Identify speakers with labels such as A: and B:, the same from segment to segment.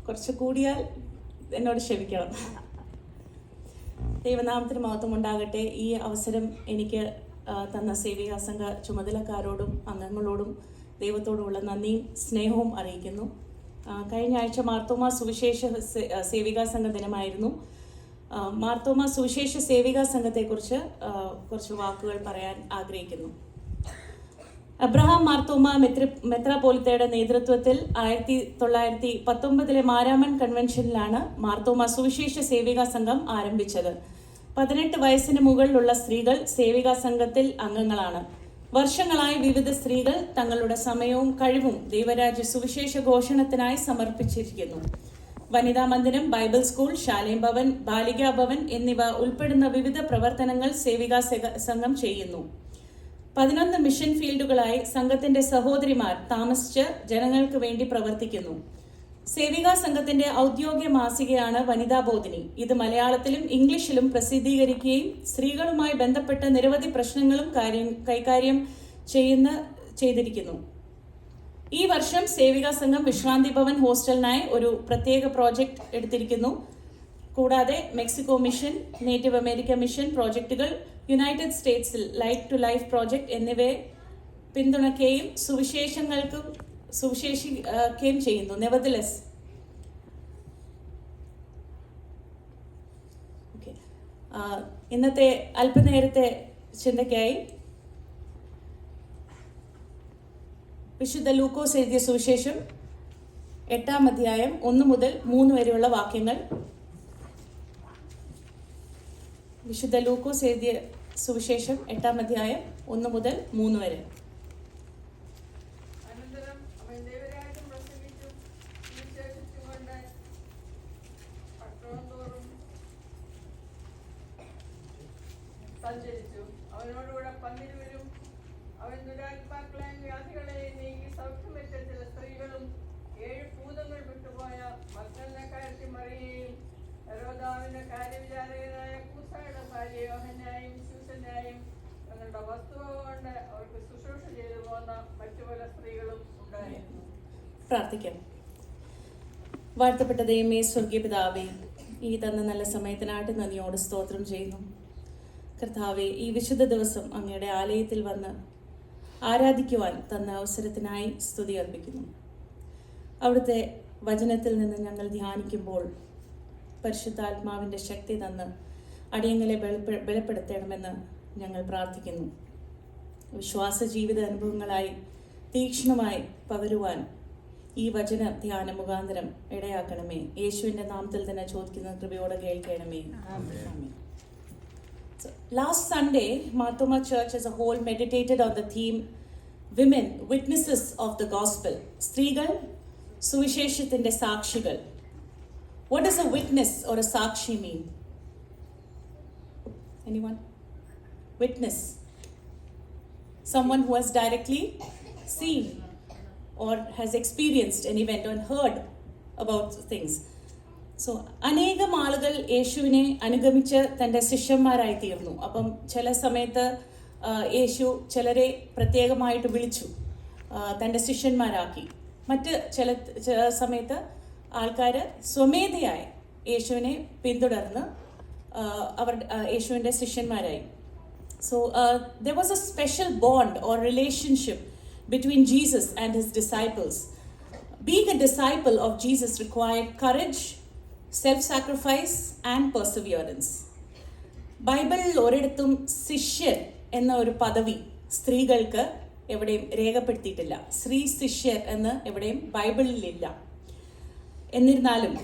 A: കുറച്ച് കൂടിയാൽ എന്നോട് ക്ഷമിക്കണം. ദൈവനാമത്തിന് മഹത്വം ഉണ്ടാകട്ടെ. ഈ അവസരം എനിക്ക് തന്ന സേവികാ സംഘ ചുമതലക്കാരോടും അംഗങ്ങളോടും ദൈവത്തോടുമുള്ള നന്ദിയും സ്നേഹവും അറിയിക്കുന്നു. കഴിഞ്ഞ ആഴ്ച മാർത്തോമ സുവിശേഷ സേവികാ സംഘ ദിനമായിരുന്നു. മാർത്തോമ സുവിശേഷ സേവികാ സംഘത്തെക്കുറിച്ച് കുറച്ച് വാക്കുകൾ പറയാൻ ആഗ്രഹിക്കുന്നു. അബ്രഹാം മാർത്തോമ മെത്രാപോലിത്തയുടെ നേതൃത്വത്തിൽ 1919 മാരാമൺ കൺവെൻഷനിലാണ് മാർത്തോമ സുവിശേഷ സേവികാ സംഘം ആരംഭിച്ചത്. 18 വയസ്സിന് മുകളിലുള്ള സ്ത്രീകൾ സേവികാ സംഘത്തിൽ അംഗങ്ങളാണ്. വർഷങ്ങളായി വിവിധ സ്ത്രീകൾ തങ്ങളുടെ സമയവും കഴിവും ദൈവരാജ്യ സുവിശേഷ ഘോഷണത്തിനായി സമർപ്പിച്ചിരിക്കുന്നു. വനിതാ മന്ദിരം, ബൈബിൾ സ്കൂൾ, ശാലേം ഭവൻ, ബാലികാ ഭവൻ എന്നിവ ഉൾപ്പെടുന്ന വിവിധ പ്രവർത്തനങ്ങൾ സേവികാ സംഘം ചെയ്യുന്നു. 11 മിഷൻ ഫീൽഡുകളായി സംഘത്തിന്റെ സഹോദരിമാർ താമസിച്ച് ജനങ്ങൾക്ക് വേണ്ടി പ്രവർത്തിക്കുന്നു. സേവികാ സംഘത്തിന്റെ ഔദ്യോഗിക മാസികയാണ് വനിതാ ബോധിനി. ഇത് മലയാളത്തിലും ഇംഗ്ലീഷിലും പ്രസിദ്ധീകരിക്കുകയും സ്ത്രീകളുമായി ബന്ധപ്പെട്ട നിരവധി പ്രശ്നങ്ങളും കൈകാര്യം ചെയ്തിരിക്കുന്നു. ഈ വർഷം സേവികാ സംഘം വിശ്രാന്തി ഭവൻ ഹോസ്റ്റലിനായി ഒരു പ്രത്യേക പ്രോജക്റ്റ് എടുത്തിരിക്കുന്നു. കൂടാതെ Mexico mission, native America mission പ്രോജക്റ്റുകൾ, യുണൈറ്റഡ് സ്റ്റേറ്റ്സിൽ ലൈഫ് ടു ലൈഫ് പ്രോജക്റ്റ് എന്നിവയെ പിന്തുണയ്ക്കുകയും സുവിശേഷിക്കുകയും ചെയ്യുന്നു. നെവർദലെസ് ഇന്നത്തെ അല്പനേരത്തെ ചിന്തയ്ക്കായി വിശുദ്ധ ലൂക്കോസ് എഴുതിയ സുവിശേഷം 8-ാം അധ്യായം 1 മുതൽ 3 വരെയുള്ള വാക്യങ്ങൾ. വിശുദ്ധ ലൂക്കോസ് എഴുതിയ സുവിശേഷം 8-ാം അധ്യായം 1 മുതൽ 3 വരെ.
B: സഞ്ചരിച്ചു. അവനോടുകൂടെ 12 അവൻ ദുരാത്മാക്കളെയും വ്യാധികളെയും നീങ്ങി സൗഖ്യമേറ്റ ചില സ്ത്രീകളും 7 ഭൂതങ്ങൾ വിട്ടുപോയ മഗ്ദലക്കാരത്തി മറിയയും ഹെരോദാവിന്റെ കാര്യവിചാരകനായ കൂസായുടെ ഭാര്യ യോഹന്നായും സൂസന്നായും തങ്ങളുടെ വസ്തുവ കൊണ്ട് അവർക്ക് ശുശ്രൂഷ ചെയ്തു പോന്ന മറ്റു പല സ്ത്രീകളും ഉണ്ടായിരുന്നു.
A: പ്രാർത്ഥിക്കാം. വാഴ്ത്തപ്പെട്ട ദൈവമേ, സ്വർഗീയ പിതാവേ, ഈ തന്ന നല്ല സമയത്തിനായിട്ട് നന്ദിയോട് സ്തോത്രം ചെയ്യുന്നു. കർത്താവെ, ഈ വിശുദ്ധ ദിവസം അങ്ങയുടെ ആലയത്തിൽ വന്ന് ആരാധിക്കുവാൻ തന്ന അവസരത്തിനായി സ്തുതി അർപ്പിക്കുന്നു. അവിടുത്തെ വചനത്തിൽ നിന്ന് ഞങ്ങൾ ധ്യാനിക്കുമ്പോൾ പരിശുദ്ധാത്മാവിൻ്റെ ശക്തി തന്ന് അടിയങ്ങളെ ബലപ്പെടുത്തണമെന്ന് ഞങ്ങൾ പ്രാർത്ഥിക്കുന്നു. വിശ്വാസ ജീവിത അനുഭവങ്ങളായി തീക്ഷ്ണമായി പകരുവാൻ ഈ വചന ധ്യാന മുഖാന്തരം ഇടയാക്കണമേ. യേശുവിൻ്റെ നാമത്തിൽ തന്നെ ചോദിക്കുന്ന കൃപയോടെ കേൾക്കണമേ. So, last Sunday, Marthoma Church as a whole meditated on the theme Women, Witnesses of the Gospel. Strigal, Suvisheshathinte Sakshigal. What does a witness or a sakshi mean? Anyone? Witness. Someone who has directly seen or has experienced an event or heard about things. So അനേകം ആളുകൾ യേശുവിനെ അനുഗമിച്ച് തൻ്റെ ശിഷ്യന്മാരായി തീർന്നു. അപ്പം ചില സമയത്ത് യേശു ചിലരെ പ്രത്യേകമായിട്ട് വിളിച്ചു തൻ്റെ ശിഷ്യന്മാരാക്കി. മറ്റ് ചില സമയത്ത് ആൾക്കാർ സ്വമേധയായി യേശുവിനെ പിന്തുടർന്ന് അവർ യേശുവിൻ്റെ ശിഷ്യന്മാരായി. So there was a special bond or relationship between Jesus and his disciples. Being a disciple of Jesus required courage, self-sacrifice and perseverance. ബൈബിളിൽ ഒരിടത്തും ശിഷ്യർ എന്ന ഒരു പദവി സ്ത്രീകൾക്ക് എവിടെയും രേഖപ്പെടുത്തിയിട്ടില്ല. സ്ത്രീ ശിഷ്യർ എന്ന് എവിടെയും ബൈബിളിലില്ല. എന്നിരുന്നാലും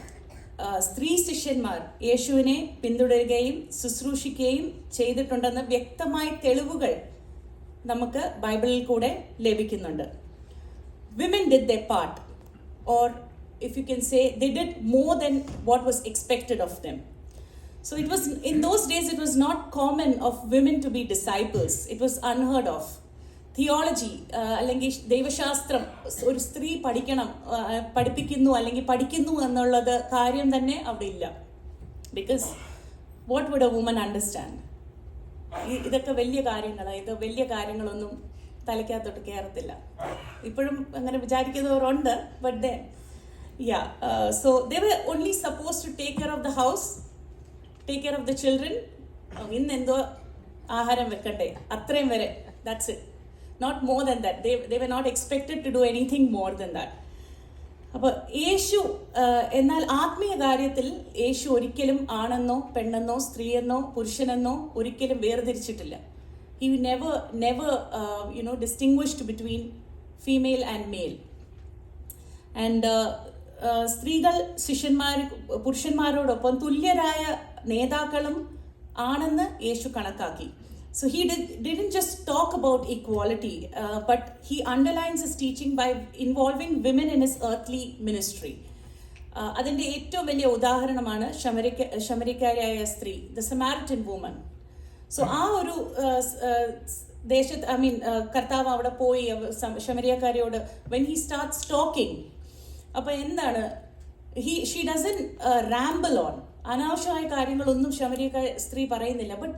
A: സ്ത്രീ ശിഷ്യന്മാർ യേശുവിനെ പിന്തുടരുകയും ശുശ്രൂഷിക്കുകയും ചെയ്തിട്ടുണ്ടെന്ന് വ്യക്തമായ തെളിവുകൾ നമുക്ക് ബൈബിളിൽ കൂടെ ലഭിക്കുന്നുണ്ട്. Women did their part, or if you can say, they did more than what was expected of them. So it was, in those days, it was not common of women to be disciples. It was unheard of. Theology, അല്ലെങ്കിൽ ദൈവശാസ്ത്രം ഒരു സ്ത്രീ പഠിപ്പിക്കുന്നു എന്നുള്ളത് കാര്യം തന്നെ അവിടെ ഇല്ല. Because what would a woman understand? ഇതൊക്കെ വലിയ കാര്യങ്ങളൊന്നും തലയ്ക്കകത്തോട്ട് കയറത്തില്ല. ഇപ്പോഴും അങ്ങനെ വിചാരിക്കുന്നവരുണ്ട്. But then Yeah, so they were only supposed to take care of the house, take care of the children. ഇന്ന് എന്തോ ആഹാരം വെക്കണ്ടേ, അത്രയും വരെ, that's it. Not more than that. They were not expected to do anything more than that. അപ്പോൾ യേശു, എന്നാൽ ആത്മീയ കാര്യത്തിൽ യേശു ഒരിക്കലും ആണെന്നോ പെണ്ണെന്നോ സ്ത്രീയെന്നോ പുരുഷനെന്നോ ഒരിക്കലും വേർതിരിച്ചിട്ടില്ല. He never distinguished between female and male. And സ്ത്രീകൾ പുരുഷന്മാരോടൊപ്പം തുല്യരായ നേതാക്കളും ആണെന്ന് യേശു കണക്കാക്കി. So he didn't just talk about equality, but he underlines his teaching by involving women in his earthly ministry. അതിൻ്റെ ഏറ്റവും വലിയ ഉദാഹരണമാണ് ശമരിക്കാരിയായ സ്ത്രീ, ദ സമാരിറ്റൻ വുമൺ. സോ ആ ഒരു ദേശത്ത്, കർത്താവ് അവിടെ പോയി ശമരിയക്കാരിയോട് when he starts talking, അപ്പോൾ എന്താണ്, ഷീ ഡസൻ റാമ്പിൾ ഓൺ, അനാവശ്യമായ കാര്യങ്ങളൊന്നും ശമരിയക്കാരി സ്ത്രീ പറയുന്നില്ല, but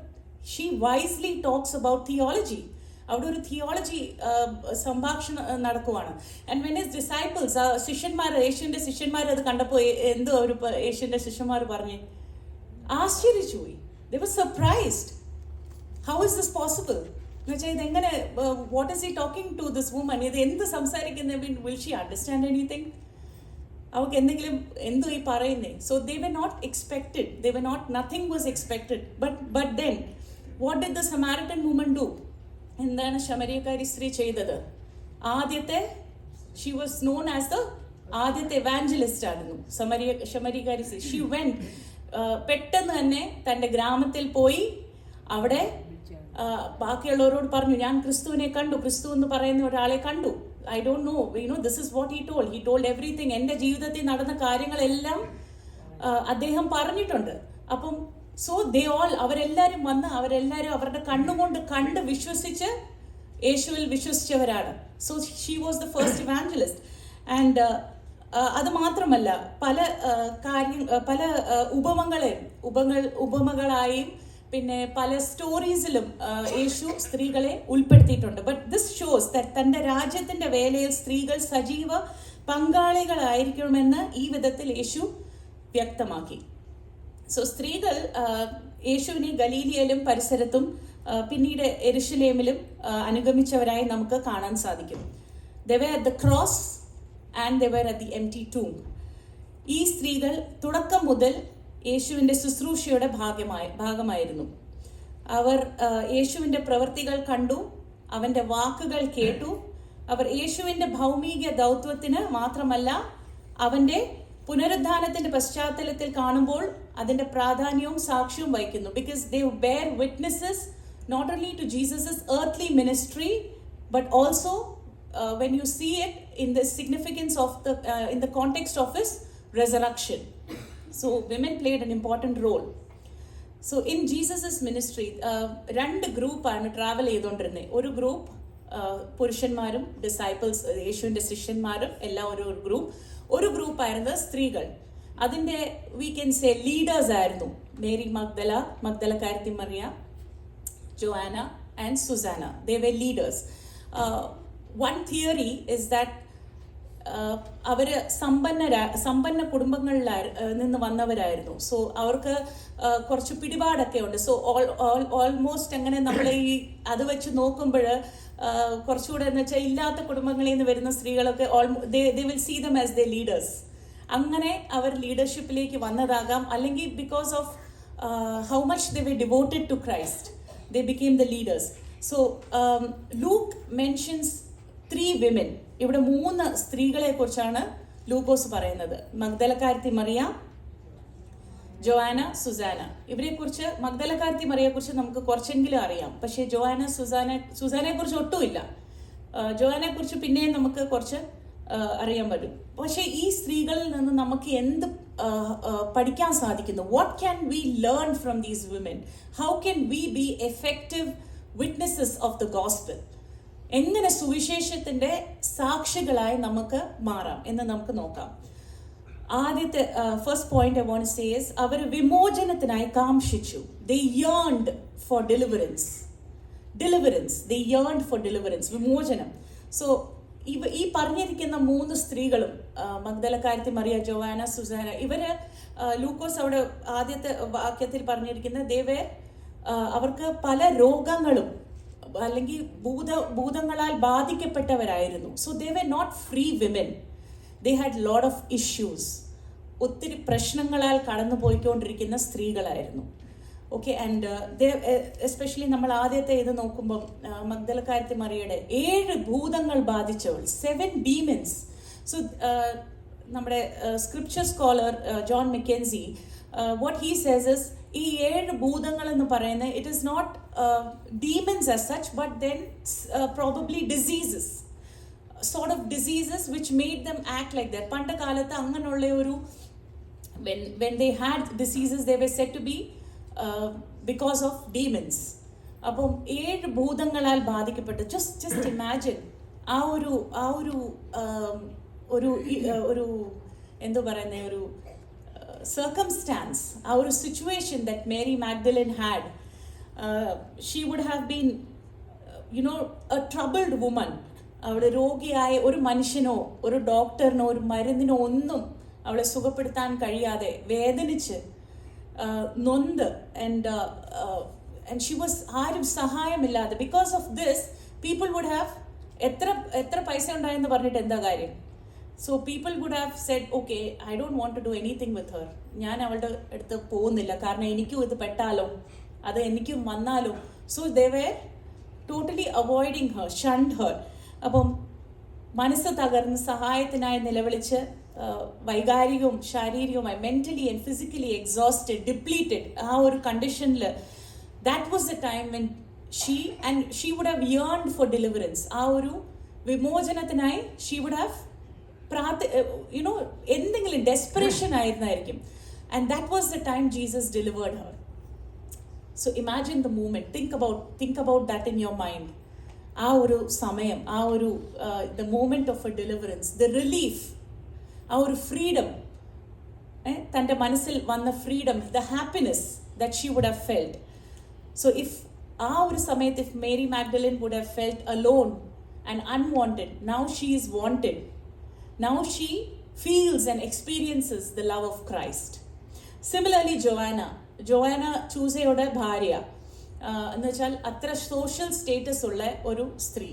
A: she wisely talks about theology. അവിടെ ഒരു തിയോളജി സംഭാഷണം നടക്കുവാണ്. ആൻഡ് വെൻ ഹിസ് ഡിസൈപ്പിൾസ്, യേശുവിൻ്റെ ശിഷ്യന്മാർ അത് കണ്ടപ്പോൾ എന്തോ ഒരു യേശുവിൻ്റെ ശിഷ്യന്മാർ പറഞ്ഞ് ആശ്ചര്യച്ചു പോയി. They were surprised. How is this possible എന്ന് വെച്ചാൽ ഇതെങ്ങനെ, what is he talking to this woman, ഇത് എന്ത് സംസാരിക്കുന്ന, വിൽ ഷീ അണ്ടർസ്റ്റാൻഡ് എനിത്തിങ്, അവർക്ക് എന്തെങ്കിലും എന്തോ ഈ പറയുന്നേ. So they were not expected, nothing was expected. But then what did the Samaritan woman do? എന്താണ് ശമരിയക്കാരി സ്ത്രീ ചെയ്തത്? She was known as the ആദ്യത്തെ എവാഞ്ചലിസ്റ്റ് ആയിരുന്നു ശമരിയക്കാരി സ്ത്രീ. ഷീ വെന്റ്, പെട്ടെന്ന് തന്നെ തൻ്റെ ഗ്രാമത്തിൽ പോയി അവിടെ ബാക്കിയുള്ളവരോട് പറഞ്ഞു, ഞാൻ ക്രിസ്തുവിനെ കണ്ടു, ക്രിസ്തു എന്ന് പറയുന്ന ഒരാളെ കണ്ടു. I don't know, this is what he told everything. എൻ്റെ ജീവിതത്തിൽ നടന്ന കാര്യങ്ങളെല്ലാം അദ്ദേഹം പറഞ്ഞിട്ടുണ്ട്. അപ്പം അവരെല്ലാവരും വന്ന് അവരുടെ കണ്ണുകൊണ്ട് കണ്ട് വിശ്വസിച്ച് യേശുവിൽ വിശ്വസിച്ചവരാണ്. So she was the first evangelist. And അത് മാത്രമല്ല, പല ഉപമകളായും പിന്നെ പല സ്റ്റോറീസിലും യേശു സ്ത്രീകളെ ഉൾപ്പെടുത്തിയിട്ടുണ്ട്. ബട്ട് ദിസ് ഷോസ് ദാറ്റ് തൻ്റെ രാജ്യത്തിൻ്റെ വേലയിൽ സ്ത്രീകൾ സജീവ പങ്കാളികളായിരിക്കണമെന്ന് ഈ വിധത്തിൽ യേശു വ്യക്തമാക്കി. സോ സ്ത്രീകൾ യേശുവിനെ ഗലീലിയയിലും പരിസരത്തും പിന്നീട് യെരുശലേമിലും അനുഗമിച്ചവരായി നമുക്ക് കാണാൻ സാധിക്കും. They were at the cross and they were at the empty tomb. ഈ സ്ത്രീകൾ തുടക്കം മുതൽ യേശുവിൻ്റെ ശുശ്രൂഷയുടെ ഭാഗമായിരുന്നു. അവർ യേശുവിൻ്റെ പ്രവൃത്തികൾ കണ്ടു, അവൻ്റെ വാക്കുകൾ കേട്ടു. അവർ യേശുവിൻ്റെ ഭൗമിക ദൗത്യത്തിന് മാത്രമല്ല, അവൻ്റെ പുനരുദ്ധാനത്തിൻ്റെ പശ്ചാത്തലത്തിൽ കാണുമ്പോൾ അതിൻ്റെ പ്രാധാന്യവും സാക്ഷ്യവും വഹിക്കുന്നു. Because they bear witnesses not only to Jesus earthly ministry, but also when you see it in the significance of in the context of his resurrection. So women played an important role. So in Jesus' ministry, രണ്ട് ഗ്രൂപ്പാണ് travel ചെയ്തുകൊണ്ടിരുന്നത്. ഒരു group പുരുഷന്മാരും disciples, യേശുവിൻ്റെ ശിഷ്യന്മാരും എല്ലാം ഒരു ഗ്രൂപ്പായിരുന്നു സ്ത്രീകൾ. അതിൻ്റെ വി ക്യാൻ സേ ലീഡേഴ്സ് ആയിരുന്നു മേരി മഗ്ദലക്കാരത്തി മറിയ, Joanna and Susanna. They were leaders. One theory is that അവർ സമ്പന്ന കുടുംബങ്ങളിൽ നിന്ന് വന്നവരായിരുന്നു. സോ അവർക്ക് കുറച്ച് പിടിപാടൊക്കെ ഉണ്ട്. സോ ഓൾമോസ്റ്റ് അങ്ങനെ നമ്മൾ അത് വെച്ച് നോക്കുമ്പോൾ കുറച്ചുകൂടെ എന്ന് വെച്ചാൽ ഇല്ലാത്ത കുടുംബങ്ങളിൽ നിന്ന് വരുന്ന സ്ത്രീകളൊക്കെ they will see them as their leaders. അങ്ങനെ അവർ ലീഡർഷിപ്പിലേക്ക് വന്നതാകാം. അല്ലെങ്കിൽ because of how much they were devoted to Christ, they became the leaders. So Luke mentions 3 women. ഇവിടെ 3 സ്ത്രീകളെ കുറിച്ചാണ് ലൂക്കോസ് പറയുന്നത്. മഗ്ദലക്കാരത്തി മറിയ, ജോആന, സുസാന. ഇവരെ കുറിച്ച്, മഗ്ദലക്കാരത്തി മറിയെ കുറിച്ച് നമുക്ക് കുറച്ചെങ്കിലും അറിയാം. പക്ഷേ സുസാനയെ കുറിച്ച് ഒട്ടുമില്ല. ജോആനെ കുറിച്ച് പിന്നെയും നമുക്ക് കുറച്ച് അറിയാൻ പറ്റും. പക്ഷേ ഈ സ്ത്രീകളിൽ നിന്ന് നമുക്ക് എന്ത് പഠിക്കാൻ സാധിക്കുന്നു? What can we learn from these women? How can we be effective witnesses of the gospel? എങ്ങനെ സുവിശേഷത്തിന്റെ സാക്ഷികളായി നമുക്ക് മാറാം എന്ന് നമുക്ക് നോക്കാം. ആദ്യത്തെ first point I want to say is, അവർ വിമോചനത്തിനായി കാംക്ഷിച്ചു. They yearned for deliverance. They yearned for deliverance, വിമോചനം. സോ ഈ പറഞ്ഞിരിക്കുന്ന 3 സ്ത്രീകളും മഗ്ദലക്കാരത്തി മറിയ, ജോവാന, സുസാന, ഇവര് ലൂക്കോസ് അവിടെ ആദ്യത്തെ വാക്യത്തിൽ പറഞ്ഞിരിക്കുന്നത് അവർക്ക് പല രോഗങ്ങളും അല്ലെങ്കിൽ ഭൂതങ്ങളാൽ ബാധിക്കപ്പെട്ടവരായിരുന്നു. So they were not free women, they had lot of issues. ഒത്തിരി പ്രശ്നങ്ങളാൽ കടന്നു പോയിക്കൊണ്ടിരിക്കുന്ന സ്ത്രീകളായിരുന്നു. ഓക്കെ, ആൻഡ് എസ്പെഷ്യലി നമ്മൾ ആദ്യത്തെ ഇത് നോക്കുമ്പം മഗ്ദലക്കാരത്തി മറിയയുടെ 7 ഭൂതങ്ങൾ ബാധിച്ചവൾ, 7 demons. സോ നമ്മുടെ scripture scholar John Mackenzie, what he says is, ഈ 7 ഭൂതങ്ങൾ എന്ന് പറയുന്നത് it is not demons as such, but then probably diseases, sort of diseases which made them act like that. പണ്ട് കാലത്ത് അങ്ങനെയുള്ള ഒരു when they had diseases they were said to be because of demons. അപ്പം 7 ഭൂതങ്ങളാൽ ബാധിക്കപ്പെട്ടു. just imagine ആ ഒരു എന്തോ പറയുന്ന ഒരു circumstance, ആ ഒരു situation that Mary Magdalene had. She would have been a troubled woman. അവിടെ രോഗിയായ ഒരു മനുഷ്യനോ ഒരു ഡോക്ടറിനോ ഒരു മരുന്നിനോ ഒന്നും അവളെ സുഖപ്പെടുത്താൻ കഴിയാതെ വേദനിച്ച് നൊന്ത്, ആൻഡ് ഷി വാസ്, ആരും സഹായമില്ലാതെ. Because of this people would have, എത്ര പൈസ ഉണ്ടായെന്ന് പറഞ്ഞിട്ട് എന്താ കാര്യം? So people would have said, okay, I don't want to do anything with her. ഞാൻ അവളുടെ അടുത്ത് പോകുന്നില്ല, കാരണം എനിക്കും ഇത് പെട്ടാലോ, അത് എനിക്കും വന്നാലോ. So they were totally avoiding her, shunt her. അപ്പം മനസ്സ് തകർന്ന് സഹായത്തിനായി നിലവിളിച്ച് വൈകാരികവും ശാരീരികവുമായി, mentally and physically exhausted, depleted, ആ ഒരു കണ്ടീഷനിൽ, that was the time when she would have yearned for deliverance. ആ ഒരു വിമോചനത്തിനായി ഷീ വുഡ് ഹാവ് എന്തെങ്കിലും ഡെസ്പറേഷൻ ആയിരുന്നായിരിക്കും. And that was the time Jesus delivered her. So imagine the moment, think about that in your mind. ആ ഒരു സമയം, ആ ഒരു the moment of a deliverance, the relief, ആ ഒരു ഫ്രീഡം, തൻ്റെ മനസ്സിൽ വന്ന freedom, the happiness that she would have felt. So if ആ ഒരു സമയത്ത് if Mary Magdalene would have felt alone and unwanted, now she is wanted. Now she feels and experiences the love of Christ. Similarly Joanna ചൂസയുടെ ഭാര്യ എന്ന് വെച്ചാൽ അത്ര social status ഉള്ള ഒരു സ്ത്രീ.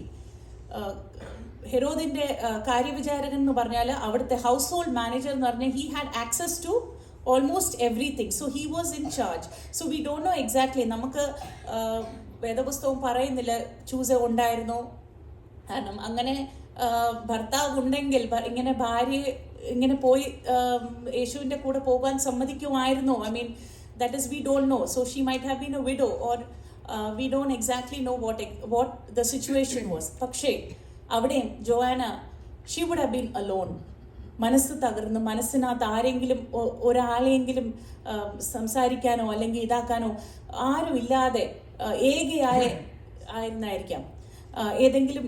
A: ഹെരോദിന്റെ കാര്യവിചാരകൻ എന്ന് പറഞ്ഞാൽ അവിടുത്തെ ഹൗസ് ഹോൾഡ് മാനേജർ എന്ന് പറഞ്ഞാൽ he had access to almost everything. So he was in charge. So we don't know exactly, നമുക്ക് വേദപുസ്തകം പറയുന്നില്ല ചൂസ ഉണ്ടായിരുന്നു. കാരണം അങ്ങനെ ഭർത്താവ് ഉണ്ടെങ്കിൽ ഇങ്ങനെ ഭാര്യ ഇങ്ങനെ പോയി യേശുവിൻ്റെ കൂടെ പോകാൻ സമ്മതിക്കുമായിരുന്നോ? I mean, that is we don't know. So she might have been a widow, or we don't exactly know what the situation was. പക്ഷേ അവിടെയും Joanna, she would have been alone. മനസ്സ് തകർന്ന്, മനസ്സിനകത്ത് ആരെങ്കിലും ഒരാളെങ്കിലും സംസാരിക്കാനോ അല്ലെങ്കിൽ ഇതാക്കാനോ ആരും ഇല്ലാതെ ആയിരുന്നായിരിക്കാം. ഏതെങ്കിലും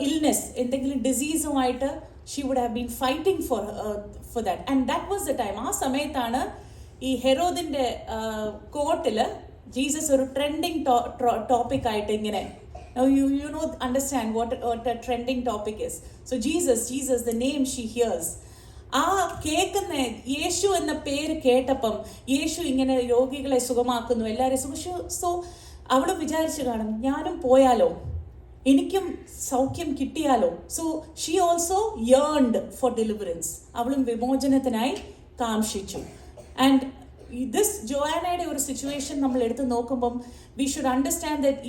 A: ഇൽനെസ്, എന്തെങ്കിലും ഡിസീസുമായിട്ട് she would have been fighting for that. And that was the time. ആ സമയത്താണ് ഈ ഹെരോദിന്റെ കോർട്ടില് ജീസസ് ഒരു ട്രെൻഡിങ് ടോപ്പിക് ആയിട്ട് ഇങ്ങനെ, you know, understand what a trending topic is. So Jesus, the name she hears, ആ കേൾക്കുന്ന യേശു എന്ന പേര് കേട്ടപ്പം യേശു ഇങ്ങനെ രോഗികളെ സുഖമാക്കുന്നു, എല്ലാവരെയും. സോ അവള് വിചാരിച്ചു കാണും, ഞാനും പോയാലോ, എനിക്കും സൗഖ്യം കിട്ടിയാലോ. So she also yearned for deliverance. അവളും വിമോചനത്തിനായി കാംക്ഷിച്ചു. ആൻഡ് ദിസ് ജോവാനയുടെ ഒരു സിറ്റുവേഷൻ നമ്മൾ എടുത്ത് നോക്കുമ്പം we should understand that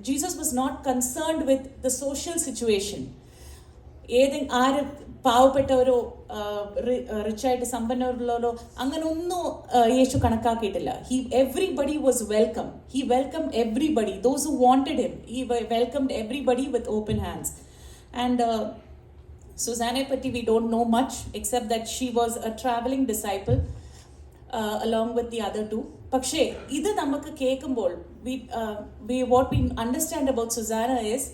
A: Jesus was not concerned with the social situation. ആര് പാവപ്പെട്ടവരോ റിച്ചായിട്ട് സമ്പന്നരുള്ളവരോ അങ്ങനെ ഒന്നും യേശു കണക്കാക്കിയിട്ടില്ല. Everybody was welcome. He welcome everybody. Those who wanted him, he welcomed everybody with open hands. And സുസാനെ പറ്റി we don't know much except that she was a traveling disciple along with the other two. പക്ഷേ ഇത് നമുക്ക് കേൾക്കുമ്പോൾ what we understand about Susanna is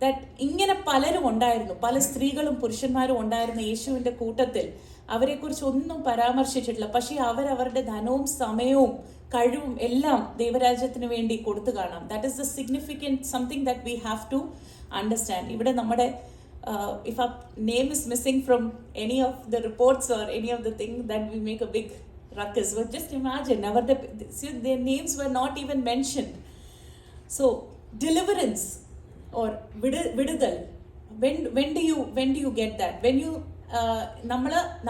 A: that ഇങ്ങനെ പലരും ഉണ്ടായിരുന്നു, പല സ്ത്രീകളും പുരുഷന്മാരും ഉണ്ടായിരുന്നു യേശുവിൻ്റെ കൂട്ടത്തിൽ. അവരെക്കുറിച്ച് ഒന്നും പരാമർശിച്ചിട്ടില്ല. പക്ഷേ അവരവരുടെ ധനവും സമയവും കഴിവും എല്ലാം ദൈവരാജ്യത്തിന് വേണ്ടി കൊടുത്തു കാണാം. That is the significant something that we have to understand. ഇവിടെ നമ്മുടെ if our name is missing from any of the reports or any of the thing, that we make a big ruckus. But just imagine, their names were not even mentioned. So deliverance or vidudal, when do you get that? When you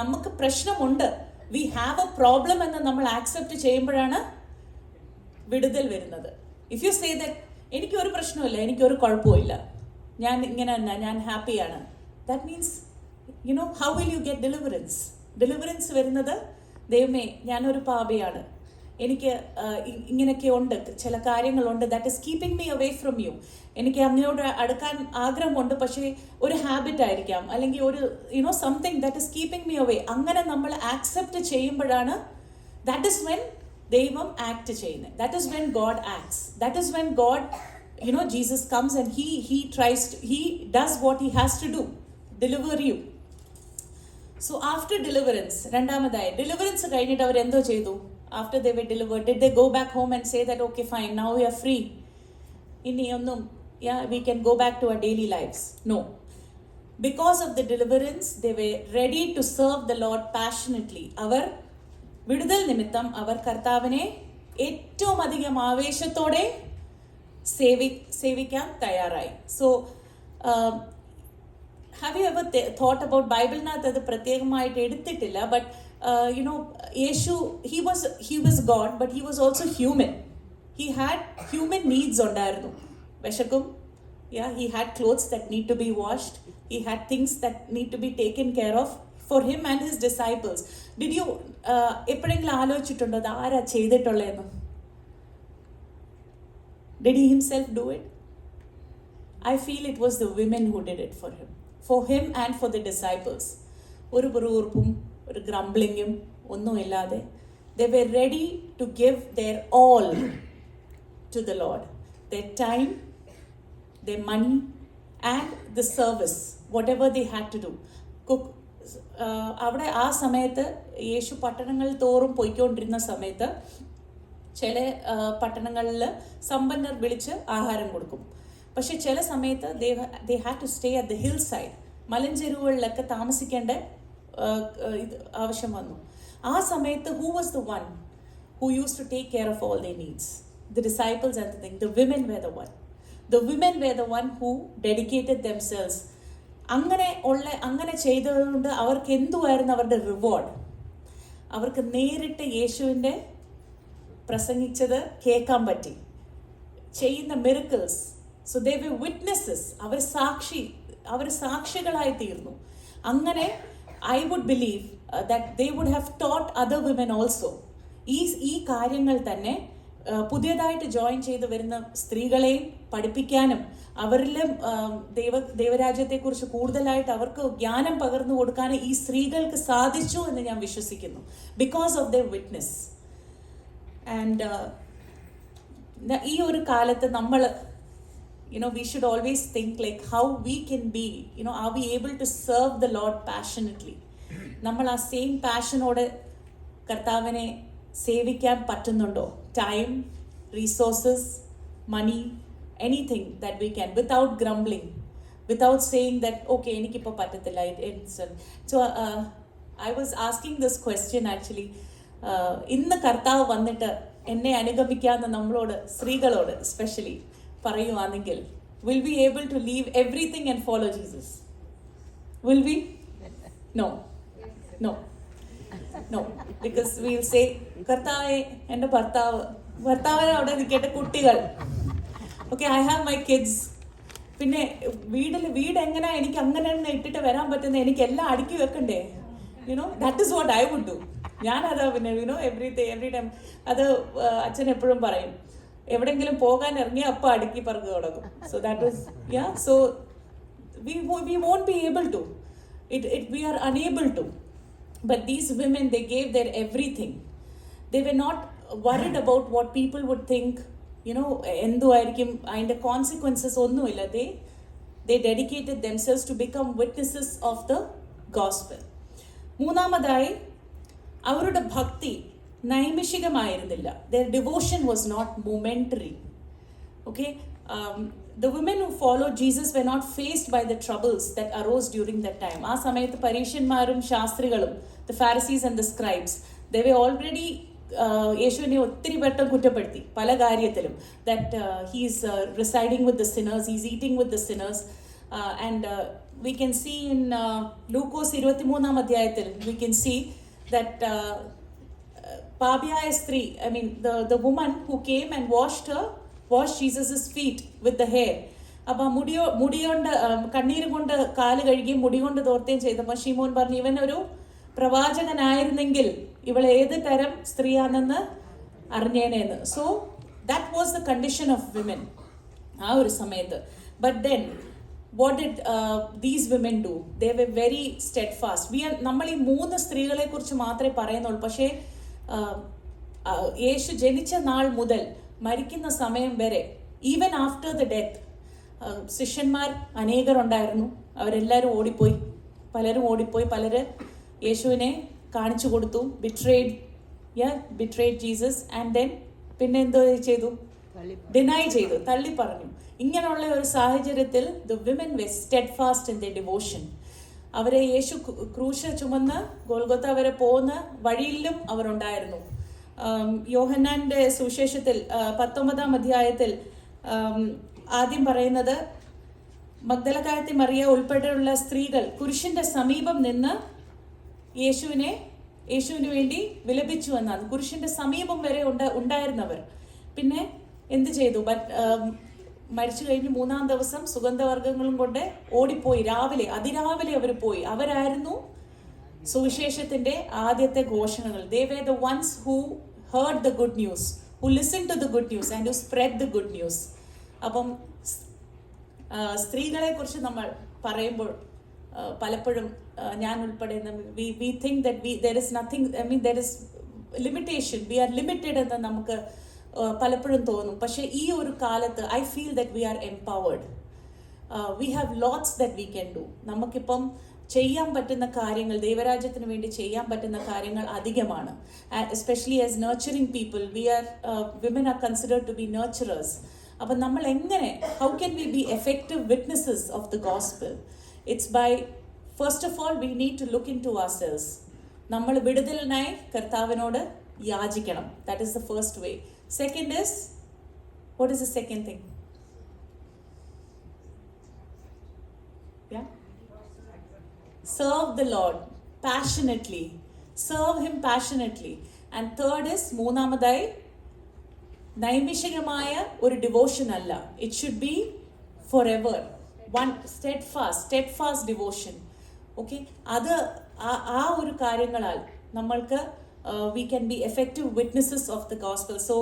A: നമുക്ക് പ്രശ്നമുണ്ട്, we have a problem എന്ന് നമ്മൾ accept ചെയ്യുമ്പോഴാണ് വിടുതൽ വരുന്നത്. If you say that എനിക്കൊരു പ്രശ്നമില്ല, എനിക്കൊരു കുഴപ്പമില്ല, ഞാൻ ഇങ്ങനെ തന്നെ, ഞാൻ ഹാപ്പിയാണ്, that means how will you get deliverance? Deliverance വരുന്നത്, ദൈവമേ ഞാനൊരു പാപിയാണ്, എനിക്ക് ഇങ്ങനെയൊക്കെ ഉണ്ട്, ചില കാര്യങ്ങളുണ്ട്, that is keeping me away from you. എനിക്ക് അങ്ങയോട് അടുക്കാൻ ആഗ്രഹമുണ്ട്, പക്ഷേ ഒരു ഹാബിറ്റ് ആയിരിക്കാം, അല്ലെങ്കിൽ ഒരു something that is keeping me away. അങ്ങനെ നമ്മൾ ആക്സെപ്റ്റ് ചെയ്യുമ്പോഴാണ്, ദാറ്റ് ഈസ് വെൻ ദൈവം ആക്ട് ചെയ്യുന്നത്. That is when God acts. That is when God, Jesus comes and he does what he has to do, deliver you. So after deliverance, രണ്ടാമതായി deliverance കഴിഞ്ഞിട്ട് അവർ എന്തോ ചെയ്തു? After they were delivered, did they go back home and say that, okay fine, now we are free, ഇനി ഒന്നും, we can go back to our daily lives? No. Because of the deliverance, they were ready to serve the Lord passionately. അവർ വിടുതൽ നിമിത്തം അവർ കർത്താവിനെ ഏറ്റവും അധികം ആവേശത്തോടെ സേവിക്കാൻ തയ്യാറായി. So have you ever thought about, ബൈബിളിനകത്ത് അത് പ്രത്യേകമായിട്ട് എടുത്തിട്ടില്ല, ബട്ട് യേശു he was God, but he was also human. He had human needs ഉണ്ടായിരുന്നു. വിശക്കും, he had clothes that need to be washed, he had things that need to be taken care of for him and his disciples. Did you എപ്പോഴെങ്കിലും ആലോചിച്ചിട്ടുണ്ടോ അത് ആരാ ചെയ്തിട്ടുള്ളതെന്ന്? Did he himself do it? I feel it was the women who did it for him and for the disciples. ഒരു പുറകുറുപ്പും ഒരു ഗ്രംബ്ലിങ്ങും ഒന്നുമില്ലാതെ they were ready to give their all to the Lord. Their time, their money and the service, whatever they had to do. അവിടെ ആ സമയത്ത് യേശു പട്ടണങ്ങളിൽ തോറും പോയിക്കൊണ്ടിരുന്ന സമയത്ത് ചില പട്ടണങ്ങളിൽ സമ്പന്നർ വിളിച്ച് ആഹാരം കൊടുക്കും. പക്ഷെ ചില സമയത്ത് they had to stay at the hillside, മലഞ്ചെരുവുകളിലൊക്കെ താമസിക്കേണ്ട ആവശ്യം വന്നു. ആ സമയത്ത് who was the one who used to take care of all their needs? The disciples and the thing. The women were the one. The women were the one who dedicated themselves. അങ്ങനെ ചെയ്തതുകൊണ്ട് അവർക്ക് എന്തുവായിരുന്നു അവരുടെ reward? അവർക്ക് നേരിട്ട് യേശുവിൻ്റെ പ്രസംഗിച്ചത് കേൾക്കാൻ പറ്റി, ചെയ്യുന്ന miracles. So they were witnesses. അവർ സാക്ഷികളായി തീർന്നു. അങ്ങനെ I would believe that they would have taught other women also. ഈ കാര്യങ്ങൾ തന്നെ പുതിയതായിട്ട് ജോയിൻ ചെയ്ത് വരുന്ന സ്ത്രീകളെയും പഠിപ്പിക്കാനും അവരിലും ദൈവരാജ്യത്തെക്കുറിച്ച് കൂടുതലായിട്ട് അവർക്ക് ജ്ഞാനം പകർന്നു കൊടുക്കാനും ഈ സ്ത്രീകൾക്ക് സാധിച്ചു എന്ന് ഞാൻ വിശ്വസിക്കുന്നു. Because of their witness. And ഈ ഒരു കാലത്ത് നമ്മൾ we should always think like how we can be, are we able to serve the Lord passionately? നമ്മൾ ആ സെയിം പാഷനോടെ കർത്താവിനെ സേവിക്കാൻ പറ്റുന്നുണ്ടോ? Time, resources, money, anything that we can, without grumbling, without saying that okay എനിക്കിപ്പോൾ പറ്റത്തില്ല. So I was asking this question actually. ഇന്ന് കർത്താവ് വന്നിട്ട് എന്നെ അനുഗമിക്കാവുന്ന നമ്മളോട്, സ്ത്രീകളോട് സ്പെഷ്യലി പറയുവാണെങ്കിൽ, will we able to leave everything and follow Jesus? Will we? No. Because we will say, കർത്താവേ എൻ്റെ ഭർത്താവിനെ അവിടെ നിൽക്കട്ടെ, കുട്ടികൾ, okay, I have my kids. പിന്നെ വീട് എങ്ങനെ എനിക്ക് അങ്ങനെ ഇട്ടിട്ട് വരാൻ പറ്റുന്ന, എനിക്ക് എല്ലാം അടുക്കി വെക്കണ്ടേ? That is what I would do. ഞാനതാ പിന്നെ എവറി ടൈം അത് അച്ഛൻ എപ്പോഴും പറയും, എവിടെങ്കിലും പോകാൻ ഇറങ്ങിയ അപ്പം അടുക്കി പറഞ്ഞു തുടങ്ങും. So that was so we won't be able to, we are unable to. But these women, they gave their everything. They were not worried about what people would think, എന്തു ആയിരിക്കും അതിൻ്റെ കോൺസിക്വൻസസ് ഒന്നുമില്ല. they dedicated themselves to become witnesses of the gospel. മൂന്നാമതായി, അവരുടെ ഭക്തി നൈമിഷികമായിരുന്നില്ല. Their devotion was not momentary. Okay, the women who followed Jesus were not faced by the troubles that arose during that time. ആ സമയത്ത് പരീശന്മാരും ശാസ്ത്രികളും, the Pharisees and the scribes, they were already യേശുവിനെ ഒത്തിരി വട്ടം കുറ്റപ്പെടുത്തി പല കാര്യത്തിലും. That he is residing with the sinners, he is eating with the sinners. And we can see in ലൂക്കോസ് 23-ാം അധ്യായത്തിൽ we can see that പാപിയായ സ്ത്രീ, I mean the woman who came and washed Jesus' feet with the hair. അപ്പം മുടികൊണ്ട് കണ്ണീര് കൊണ്ട് കാല് കഴുകി മുടി കൊണ്ട് തോർത്തുകയും ചെയ്തപ്പോൾ ശിമോൻ പറഞ്ഞു, ഇവനൊരു പ്രവാചകനായിരുന്നെങ്കിൽ ഇവൾ ഏത് തരം സ്ത്രീയാണെന്ന് അറിഞ്ഞേനേന്ന്. So that was the condition of women ആ ഒരു സമയത്ത്. But then what did these women do? They were very steadfast. നമ്മൾ ഈ 3 സ്ത്രീകളെ കുറിച്ച് മാത്രമേ പറയുന്നുള്ളൂ. പക്ഷേ യേശു ജനിച്ച നാൾ മുതൽ മരിക്കുന്ന സമയം വരെ, ഈവൻ ആഫ്റ്റർ ദ ഡെത്ത്, ശിഷ്യന്മാർ അനേകരുണ്ടായിരുന്നു. അവരെല്ലാവരും ഓടിപ്പോയി, പലര് യേശുവിനെ കാണിച്ചു കൊടുത്തു, ബിട്രേഡ് ജീസസ്. ആൻഡ് ദെൻ പിന്നെ എന്തോ ചെയ്തു? ഡിനൈ ചെയ്തു, തള്ളി പറഞ്ഞു. ഇങ്ങനെയുള്ള ഒരു സാഹചര്യത്തിൽ the women were steadfast in their devotion. അവരെ യേശു ക്രൂശ് ചുമന്ന് ഗോൽഗോത്ത വരെ പോകുന്ന വഴിയിലും അവരുണ്ടായിരുന്നു. യോഹന്നാന്റെ സുവിശേഷത്തിൽ 19-ാം അധ്യായത്തിൽ ആദ്യം പറയുന്നത്, മഗ്ദലക്കാരത്തി മറിയ ഉൾപ്പെടെയുള്ള സ്ത്രീകൾ കുരിശിന്റെ സമീപം നിന്ന് യേശുവിന് വേണ്ടി വിലപിച്ചു എന്നാണ്. കുരിശിന്റെ സമീപം വരെ ഉണ്ടായിരുന്നവർ പിന്നെ എന്ത് ചെയ്തു? മരിച്ചു കഴിഞ്ഞ് 3-ാം ദിവസം സുഗന്ധവർഗ്ഗങ്ങളും കൊണ്ട് ഓടിപ്പോയി. അതിരാവിലെ അവർ പോയി. അവരായിരുന്നു സുവിശേഷത്തിന്റെ ആദ്യത്തെ ഘോഷണകൾ. They were the ones who heard the good news, who listened to the good news and who spread the good news. അപ്പം സ്ത്രീകളെ കുറിച്ച് നമ്മൾ പറയുമ്പോൾ പലപ്പോഴും ഞാൻ ഉൾപ്പെടെ we think that there is nothing, I mean there is limitation, we are limited എന്ന് നമുക്ക് പലപ്പോഴും തോന്നും. പക്ഷേ ഈ ഒരു കാലത്ത് I feel that we are empowered. We have lots that we can do. നമുക്കിപ്പം ചെയ്യാൻ പറ്റുന്ന കാര്യങ്ങൾ, ദൈവരാജ്യത്തിന് വേണ്ടി ചെയ്യാൻ പറ്റുന്ന കാര്യങ്ങൾ അധികമാണ്. Especially as nurturing people, women are considered to be nurturers. അപ്പം നമ്മൾ എങ്ങനെ, how can we be effective witnesses of the gospel? It's by, first of all we need to look into ourselves. നമ്മൾ വിടുതലിനായി കർത്താവിനോട് യാചിക്കണം. That is the first way. Second is, what is the second thing? Yeah? Serve the Lord passionately. Serve Him passionately. And third is, മൂന്നാമതായി, നൈമിഷികമായ ഒരു devotion അല്ല. It should be forever. One steadfast devotion. Okay? അത് ആ ഒരു കാര്യങ്ങളാൽ നമ്മൾക്ക് we can be effective witnesses of the gospel. So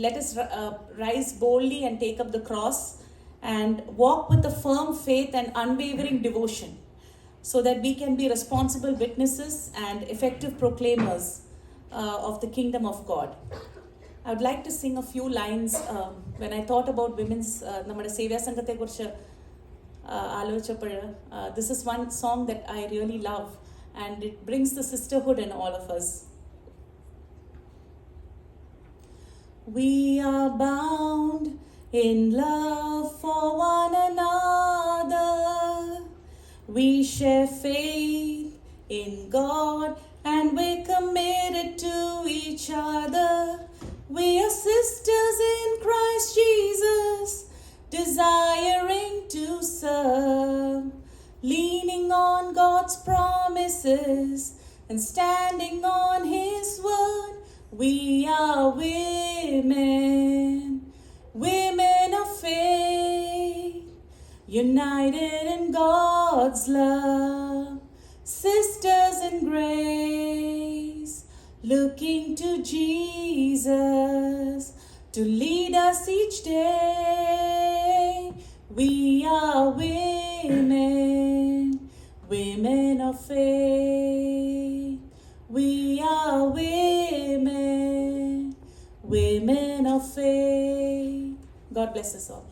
A: let us rise boldly and take up the cross and walk with a firm faith and unwavering devotion, so that we can be responsible witnesses and effective proclaimers of the kingdom of God. I would like to sing a few lines. When I thought about women's നമ്മുടെ സേവ്യ സംഘത്തെ കുറിച്ച് ആലോചിച്ചപ്പോൾ this is one song that I really love. And it brings the sisterhood in all of us. We are bound in love for one another. We share faith in God and we're committed to each other. We are sisters in Christ Jesus, desiring to serve, leaning on God's promises and standing on His word. We are women of faith, united in God's love, sisters in grace, looking to Jesus to lead us each day. We are women of faith. We are women of faith. God bless us all.